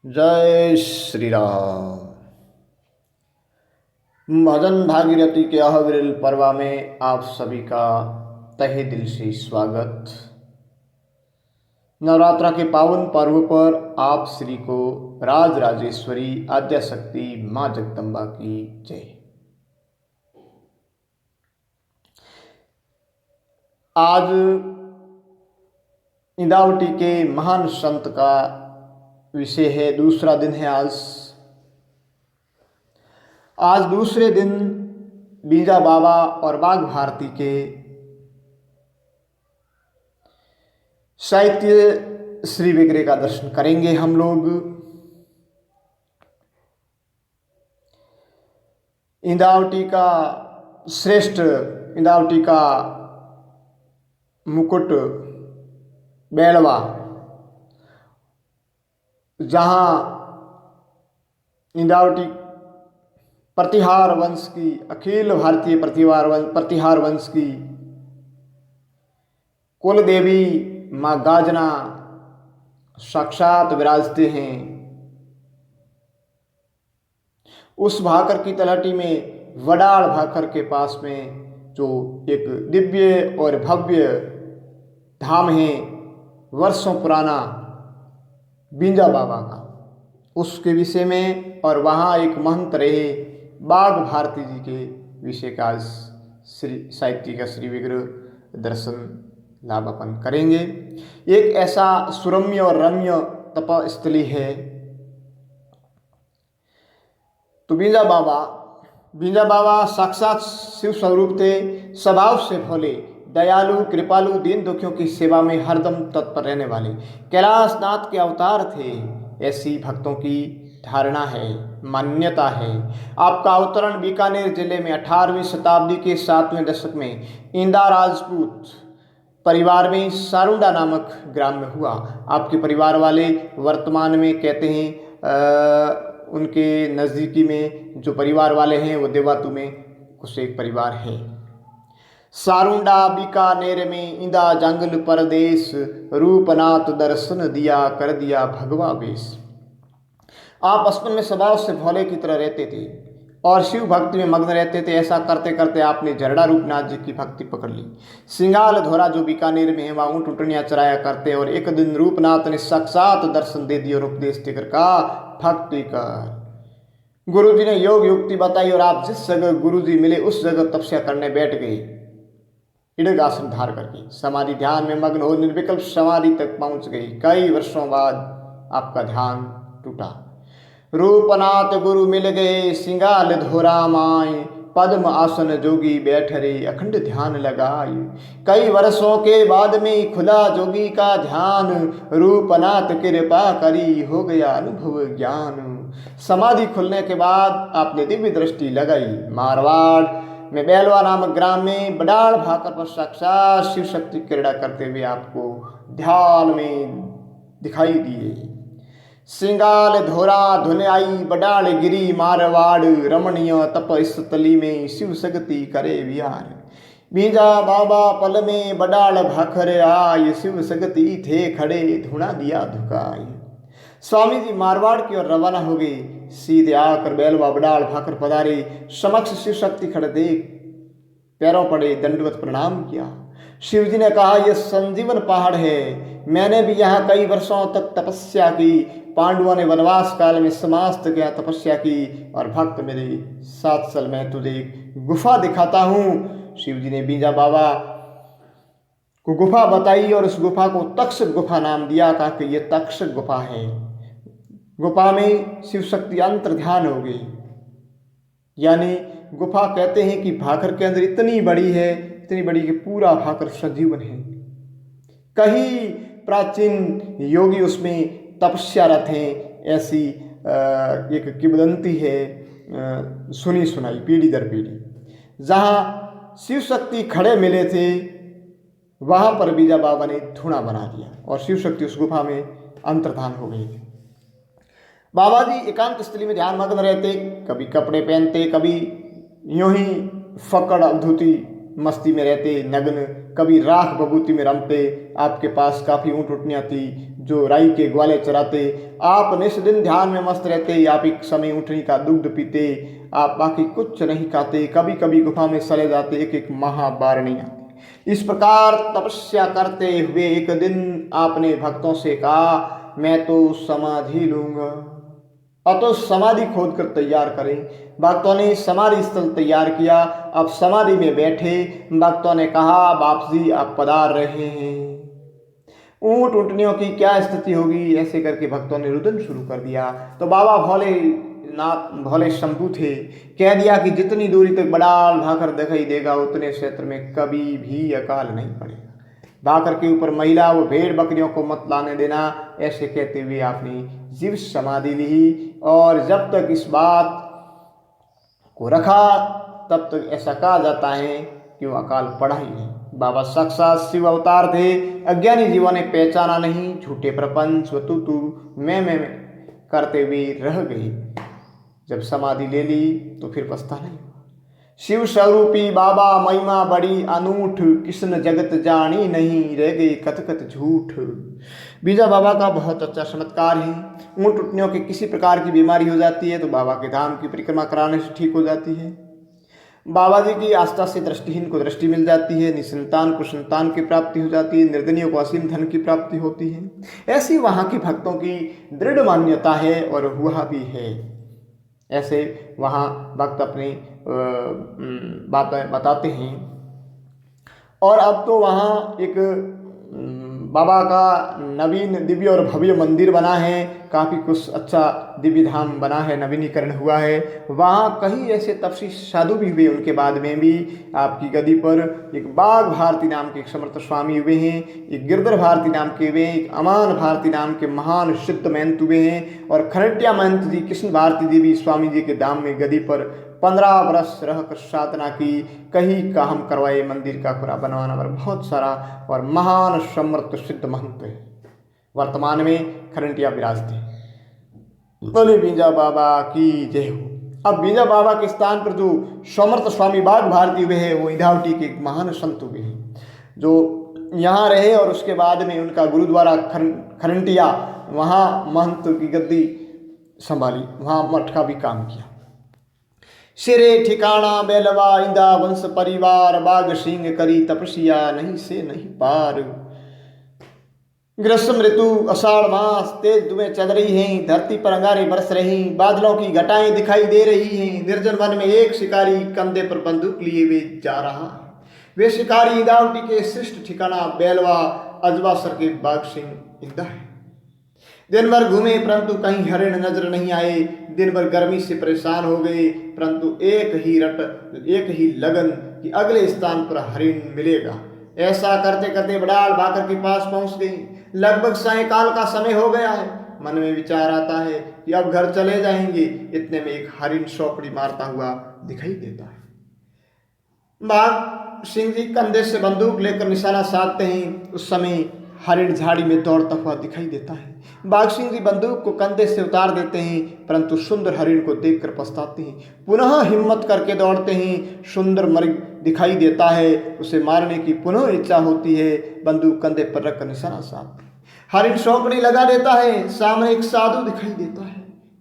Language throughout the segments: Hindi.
जय श्री राम। भजन भागीरथी के अहविरल पर्वा में आप सभी का तहे दिल से स्वागत। नवरात्रा के पावन पर्व पर आप श्री को राज राजेश्वरी आद्याशक्ति माँ जगदम्बा की जय। आज इंदावटी के महान संत का विषय है, दूसरा दिन है आज दूसरे दिन बीजा बाबा और बाघ भारती के साहित्य श्री विग्रह का दर्शन करेंगे हम लोग। इंदावटी का श्रेष्ठ, इंदावटी का मुकुट बेलवा, जहाँ इंदावटी प्रतिहार वंश की, अखिल भारतीय प्रतिहार वंश की कुल देवी माँ गाजना साक्षात विराजते हैं। उस भाकर की तलहटी में, वडाल भाकर के पास में जो एक दिव्य और भव्य धाम है, वर्षों पुराना बीजा बाबा का, उसके विषय में, और वहाँ एक महंत रहे बाघ भारती जी के विषय का श्री साहित्य का श्री विग्रह दर्शन लाभ अपन करेंगे। एक ऐसा सुरम्य और रम्य तपस्थली है। तो बीजा बाबा साक्षात शिव स्वरूप थे, स्वभाव से भोले, दयालु, कृपालु, दीन दुखियों की सेवा में हरदम तत्पर रहने वाले कैलाशनाथ के अवतार थे, ऐसी भक्तों की धारणा है, मान्यता है। आपका अवतरण बीकानेर जिले में 18वीं शताब्दी के 7वें दशक में इंदा राजपूत परिवार में सारुंडा नामक ग्राम में हुआ। आपके परिवार वाले वर्तमान में कहते हैं उनके नज़दीकी में जो परिवार वाले हैं वो देवातु में कुछ एक परिवार है। सारुंडा बीकानेर में इंदा जंगल परदेश, रूपनाथ दर्शन दिया, कर दिया भगवा वेश। आप बचपन में स्वभाव से भोले की तरह रहते थे और शिव भक्ति में मग्न रहते थे। ऐसा करते करते आपने जरड़ा रूपनाथ जी की भक्ति पकड़ ली। सिंगाल धोरा जो बीकानेर में है, वहाँ ऊँट उटनियाँ चराया करते, और एक दिन रूपनाथ ने साक्षात दर्शन दे दिए और उपदेश देकर कहा, भक्ति कर। गुरु जी ने योग युक्ति बताई और आप जिस जगह गुरु जी मिले उस जगह तपस्या करने बैठ गए, इड़ग आसन धार करके समाधि ध्यान में मग्न हो निर्विकल्प समाधि तक पहुंच गई। कई वर्षों बाद आपका ध्यान टूटा। रूपनाथ गुरु मिल गए, सिंगाल धोरा माय, पद्म आसन जोगी बैठ रे, अखंड ध्यान लगाए। कई वर्षों के बाद में खुला जोगी का ध्यान, रूपनाथ कृपा करी, हो गया अनुभव ज्ञान। समाधि खुलने के बाद आपने दिव्य दृष्टि लगाई। मारवाड़ में बेलवा नामक ग्राम में बडाल भाकर पर साक्षात शिव शक्ति क्रीड़ा करते हुए आपको ध्यान में दिखाई दिए। सिंगाल धोरा धुन आई, बडाल गिरी मारवाड़, रमणीय तप स्थली में शिव शक्ति करे विहार। बीजा बाबा पल में बडाल भाकर आय, शिव शक्ति थे खड़े, धुना दिया धुकाई। स्वामी जी मारवाड़ की ओर रवाना हो गए। सीधे आकर बेलवा बडाल भाकर पधारे, समक्ष शिव शक्ति खड़े देख पैरों पड़े, दंडवत प्रणाम किया। शिव जी ने कहा, यह संजीवन पहाड़ है, मैंने भी यहाँ कई वर्षों तक तपस्या की। पांडवों ने वनवास काल में समास्त क्या तपस्या की, और भक्त मेरे साथ चल, मैं तुझे एक गुफा दिखाता हूँ। शिव जी ने बीजा बाबा को गुफा बताई और उस गुफा को तक्षक गुफा नाम दिया। कहा कि यह तक्षक गुफा है। गुफा में शिव शक्ति अंतर ध्यान हो गई, यानी गुफा कहते हैं कि भाकर के अंदर इतनी बड़ी है, इतनी बड़ी कि पूरा भाकर सजीवन है। कई प्राचीन योगी उसमें तपस्यारत हैं, ऐसी एक किंवदंती है, सुनी सुनाई पीढ़ी दर पीढ़ी। जहाँ शिव शक्ति खड़े मिले थे वहाँ पर बीजा बाबा ने धुना बना दिया और शिव शक्ति उस गुफा में अंतर्धान हो गई थी। बाबा जी एकांत स्थली में ध्यान मग्न रहते, कभी कपड़े पहनते, कभी यूं ही फकड़ अवधूति मस्ती में रहते, नग्न कभी राख बबूती में रमते। आपके पास काफ़ी ऊँट ऊँटनियाँ थी जो राई के ग्वाले चराते। आप निस दिन ध्यान में मस्त रहते। आप एक समय ऊँटनी का दुग्ध पीते। आप बाकी कुछ नहीं खाते। कभी कभी गुफा में चले जाते। एक एक महाबार नहीं आते। इस प्रकार तपस्या करते हुए एक दिन आपने भक्तों से कहा, मैं तो समाधि लूंगा, अब तो समाधि खोद कर तैयार करें। भक्तों ने समाधि स्थल तैयार किया। अब समाधि में बैठे। भक्तों ने कहा, बाप जी आप पधार रहे हैं, ऊँट ऊँटनियों की क्या स्थिति होगी। ऐसे करके भक्तों ने रुदन शुरू कर दिया। तो बाबा भोले शंभू थे। कह दिया कि जितनी दूरी तक बड़ाल भाकर दिखाई देगा उतने क्षेत्र में कभी भी अकाल नहीं पड़ेगा। भाकर के ऊपर महिला व भेड़ बकरियों को मत लाने देना। ऐसे कहते हुए आपने जीव समाधि ली। और जब तक इस बात को रखा तब तक ऐसा कहा जाता है कि वो अकाल पड़ा ही नहीं। बाबा साक्षात शिव अवतार थे। अज्ञानी जीवों ने पहचाना नहीं। झूठे प्रपंच व तू मैं करते हुए रह गई। जब समाधि ले ली तो फिर पछता नहीं। शिव स्वरूपी बाबा महिमा बड़ी अनूठ, कृष्ण जगत जानी नहीं, रह गई कथ कथ झूठ। बीजा बाबा का बहुत अच्छा चमत्कार है। ऊँट ऊँटनियों की किसी प्रकार की बीमारी हो जाती है तो बाबा के धाम की परिक्रमा कराने से ठीक हो जाती है। बाबा जी की आस्था से दृष्टिहीन को दृष्टि मिल जाती है। निसंतान को संतान की प्राप्ति हो जाती है। निर्धनियों को असीम धन की प्राप्ति होती है। ऐसी वहाँ के भक्तों की दृढ़ मान्यता है और हुआ भी है। ऐसे वहाँ भक्त अपनी बातें बताते हैं। और अब तो वहाँ एक बाबा का नवीन दिव्य और भव्य मंदिर बना है। काफ़ी कुछ अच्छा दिव्य धाम बना है, नवीनीकरण हुआ है। वहाँ कई ऐसे तपस्वी साधु भी हुए। उनके बाद में भी आपकी गद्दी पर एक बाघ भारती नाम के एक समर्थ स्वामी हुए हैं, एक गिरधर भारती नाम के हुए हैं, एक अमान भारती नाम के महान सिद्ध महंत हुए हैं। और खरटिया महंत जी कृष्ण भारती देवी स्वामी जी के धाम में गद्दी पर 15 वर्ष रहकर साधना की। कहीं काम करवाए, मंदिर का पूरा बनवाना पर बहुत सारा। और महान समर्थ सिद्ध महंत है। वर्तमान में खरंटिया विराजते। बोले बीजा बाबा की जय हो। अब बीजा बाबा के स्थान पर जो समर्थ स्वामी बाघ भारती हुए हैं वो इंधावटी के एक महान संत हुए हैं जो यहाँ रहे। और उसके बाद में उनका गुरुद्वारा खरंटिया, वहाँ महंत की गद्दी संभाली, वहाँ मठ का भी काम किया। सिरे ठिकाना बेलवा इंदा वंश परिवार, बाघ सिंह करी तपस्या नहीं से नहीं पार। ग्रीष्म ऋतु आषाढ़ मास, तेज धुएं चल रही हैं, धरती पर अंगारे बरस रही, बादलों की घटाएं दिखाई दे रही हैं। निर्जन वन में एक शिकारी कंधे पर बंदूक लिए हुए जा रहा है। वे शिकारी इंदावटी के श्रेष्ठ ठिकाना बेलवा अजवासर के बाघ सिंह इंदा है। दिन भर घूमे परंतु कहीं हरिण नजर नहीं आए। दिन भर गर्मी से परेशान हो गए परंतु एक ही लगन कि अगले स्थान पर हरिण मिलेगा। ऐसा करते करते बड़ाल बाकर के पास पहुंच गए। लगभग सायंकाल का समय हो गया है। मन में विचार आता है कि अब घर चले जाएंगे। इतने में एक हरिण चौकड़ी मारता हुआ दिखाई देता है। बाघ सिंह जी कंधे से बंदूक लेकर निशाना साधते हैं। उस समय हरिण झाड़ी में दौड़ता हुआ दिखाई देता है। बाघ सिंह जी बंदूक को कंधे से उतार देते हैं परंतु सुंदर हरिण को देखकर पछताते हैं। पुनः हिम्मत करके दौड़ते हैं। सुंदर मृग दिखाई देता है। उसे मारने की पुनः इच्छा होती है। बंदूक कंधे पर रखकर निशाना साधते हैं। हरिण चौकड़ी लगा देता है। सामने एक साधु दिखाई देता है।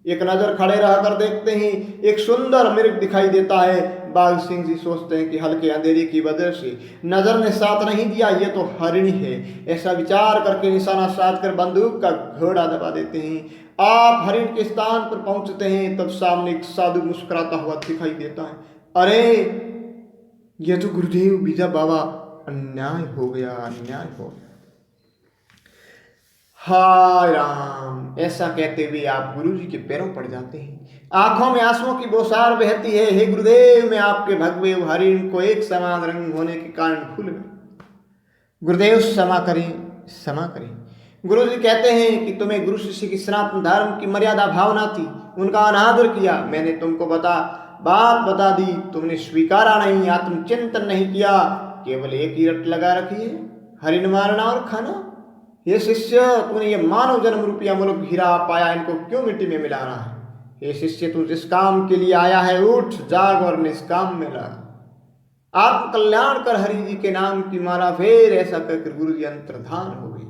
एक नजर खड़े रहकर देखते हैं। एक सुंदर मृग दिखाई देता है। बाघ सिंह जी सोचते हैं कि हल्के अंधेरे की वजह से नजर ने साथ नहीं दिया, ये तो हरिणी है। ऐसा विचार करके निशाना साध कर बंदूक का घोड़ा दबा देते हैं। आप हरिण के स्थान पर पहुंचते हैं तब सामने एक साधु मुस्कुराता हुआ दिखाई देता है। अरे ये तो गुरुदेव बीजा बाबा, अन्याय हो गया, अन्याय हो गया। हाय राम, ऐसा कहते हुए आप गुरु जी के पैरों पड़ जाते हैं। आंखों में आंसुओं की बौछार बहती है। हे गुरुदेव, मैं आपके भगवे हरिण को एक समान रंग होने के कारण भूल गया। गुरुदेव क्षमा करें, क्षमा करें। गुरु जी कहते हैं कि तुम्हें गुरु शिष्य की सनातन धर्म की मर्यादा भावना थी, उनका अनादर किया। मैंने तुमको बात बता दी, तुमने स्वीकारा नहीं, आत्मचिंतन नहीं किया, केवल एक ही रट लगा रखी है, हरिण मारना और खाना। ये शिष्य, तूने ये मानव जन्म रूपी अमूल्य हीरा पाया, इनको क्यों मिट्टी में मिला रहा है? ये शिष्य, तू जिस काम के लिए आया है उठ, जाग और निष्काम में लग। आत्म कल्याण कर हरि जी के नाम की मारा, फिर ऐसा कहकर गुरु जी अंतर्धान हो गए।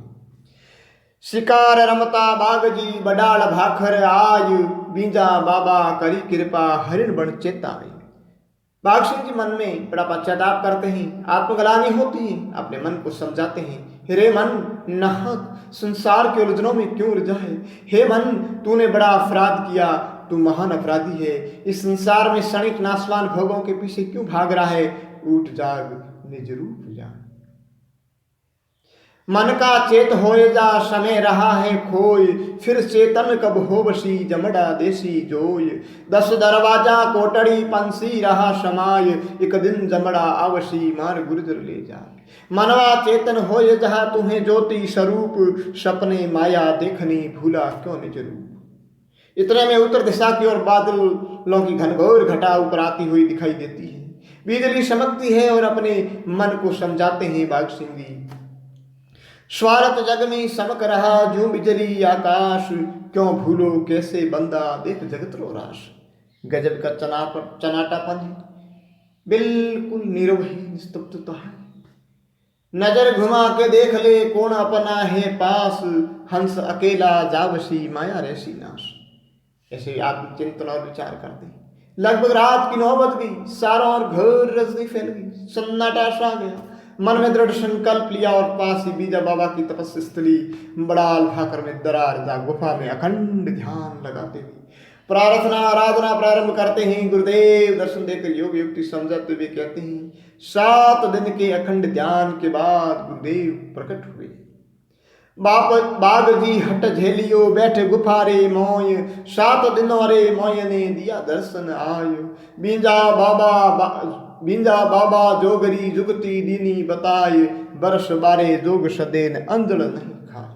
शिकार रमता बाग जी बडाल भाखर आज, बीजा बाबा करी कृपा हरिण बन चेताई। बाघ सिंह जी मन में बड़ा पश्चाताप करते हैं, आत्मग्लानि होती है, अपने मन को समझाते हैं, हे मन नाहक संसार के उलझनों में क्यों उलझा है। हे मन, तूने बड़ा अपराध किया, तू महान अपराधी है। इस संसार में क्षणिक नाशवान भोगों के पीछे क्यों भाग रहा है। उठ जाग निज रूप जान। मन का चेत होए जा समय रहा है खोय, फिर चेतन कब हो बसी जमड़ा देसी जोय। 10 दरवाजा कोटड़ी पंसी रहा समाय, एक दिन जमड़ा आवसी मार गुर्जर ले जा। मनवा चेतन होए जहा तुम्हें ज्योति स्वरूप, सपने माया देखनी भूला क्यों निज रूप। इतने में उत्तर दिशा की ओर बादलों की घनघोर घटा ऊपर आती हुई दिखाई देती है। बिजली चमकती है और अपने मन को समझाते हैं बाघ सिंह जी। स्वार्थ जग में समक रहा जू बिजली आकाश, क्यों भूलो कैसे बंदा देख जगत रो राश। गजब का चनाटापन है, बिल्कुल नीरव है, निस्तब्धता है। नजर घुमा के देख ले कौन अपना है पास, हंस अकेला जावसी माया रहसी नाश। ऐसे आप चिंतन और विचार करते हैं। लगभग रात की 9 बज गई, सारों ओर घोर रजनी फैल गई, सन्नाटा छा गया। मन में दृढ़ संकल्प लिया और पास ही बीजा बाबा की तपस्या स्थली बड़ाल भाकर में दरार जा गुफा में अखंड ध्यान लगाते हुए प्रार्थना आराधना प्रारंभ करते हैं। गुरुदेव दर्शन देकर योग युक्ति समझाते हुए कहते हैं, 7 दिन के अखंड ध्यान के बाद गुरुदेव प्रकट हुए। बाग जी हट झेलियो बैठे गुफा रे मोय, 7 दिनों रे मोय ने दिया दर्शन आयो। बींजा बाबा जोगरी जुगती दीनी बताए, बरस बारे जोग सदेन अंजल नहीं खाए।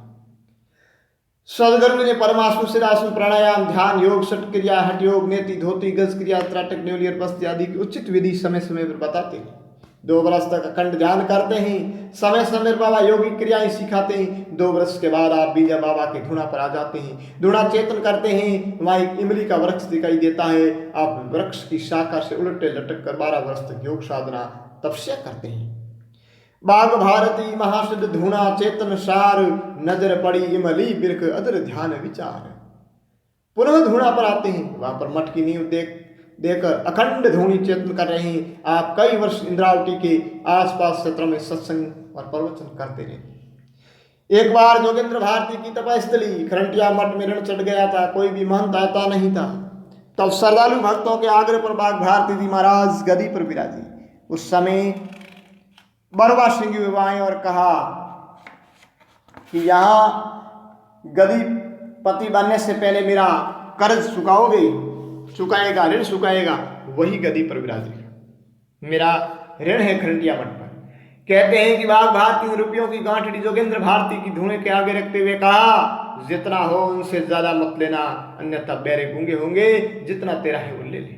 सदगुरु ने परमाशु सिरासु प्राणायाम ध्यान योग सट क्रिया हठ योग नेति धोती गज क्रिया त्राटक न्यूलियर पस्ती आदि की उचित विधि समय समय पर बताते हैं। 2 वर्ष तक अखंड ध्यान करते हैं, समय समय पर बाबा योगिक क्रियाएं सिखाते हैं। 2 वर्ष के बाद आप बीजा बाबा के धुना पर आ जाते हैं। धुना चेतन करते हैं, वहाँ एक इमली का वृक्ष दिखाई देता है। आप वृक्ष की शाखा से उलटे लटक कर 12 वर्ष तक योग साधना तपस्या करते हैं। बाघ भारती महासिद्ध धुना चेतन सार, नजर पड़ी इमली बिरख अदर ध्यान विचार। पुनः धुना पर आते हैं, वहां पर मठ की नींव देकर अखंड धुनी चेतन कर रहे हैं। आप कई वर्ष इंद्रावती के आसपास क्षेत्रों में सत्संग और प्रवचन करते रहे। एक बार जोगेंद्र भारती की तपस्थली खरंटिया मठ में ऋण चढ़ गया था, कोई भी महंत आता नहीं था। तब श्रद्धालु भक्तों के आग्रह पर बाघ भारती जी महाराज गदी पर विराजी। उस समय बरवा सिंह विवाहें और कहा कि यहाँ गदी पति बनने से पहले मेरा कर्ज चुकाएगा, ऋण चुकाएगा, वही गदी पर विराजेगा। मेरा ऋण है खरंटिया मठ पर। कहते हैं कि बाघ भारती ने रुपयों की गांठड़ी जोगेंद्र भारती की धुने के आगे रखते हुए कहा, जितना हो उनसे ज्यादा मत लेना, अन्यथा बैरे गूंगे होंगे, जितना तेरा है वो ले ले।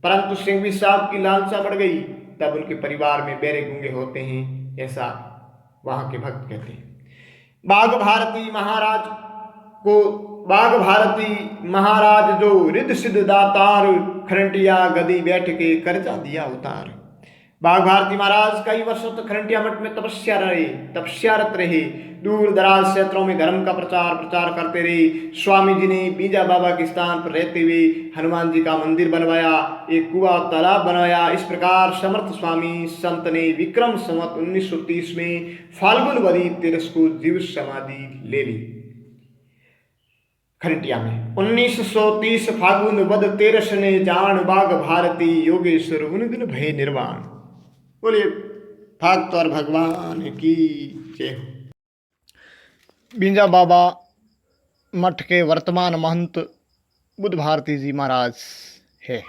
परंतु सिंघवी साहब की लालसा बढ़ गई, तब उनके परिवार में बैरे गूंगे होते हैं, ऐसा वहां के भक्त कहते हैं। बाघ भारती महाराज जो रिद्ध सिद्ध दातार, खरंटिया गदी बैठ के कर्जा दिया उतार। बाघ भारती महाराज कई वर्षों तक खरंटिया मठ में तपस्यारत रहे। दूर दराज क्षेत्रों में धर्म का प्रचार करते रहे। स्वामी जी ने बीजा बाबा के स्थान पर रहते हुए हनुमान जी का मंदिर बनवाया, एक कुआं तालाब बनवाया। इस प्रकार समर्थ स्वामी संत ने विक्रम संवत 1930 में फाल्गुन वदी 13 को जीव समाधि ले ली खरंटिया में। 1930 फागुन वद 13 ने जान, बाघ भारती योगेश्वर उन दिन भय निर्वाण। बोलिए भागतौर भगवान की जय। बीजा बाबा मठ के वर्तमान महंत बुद्ध भारती जी महाराज है।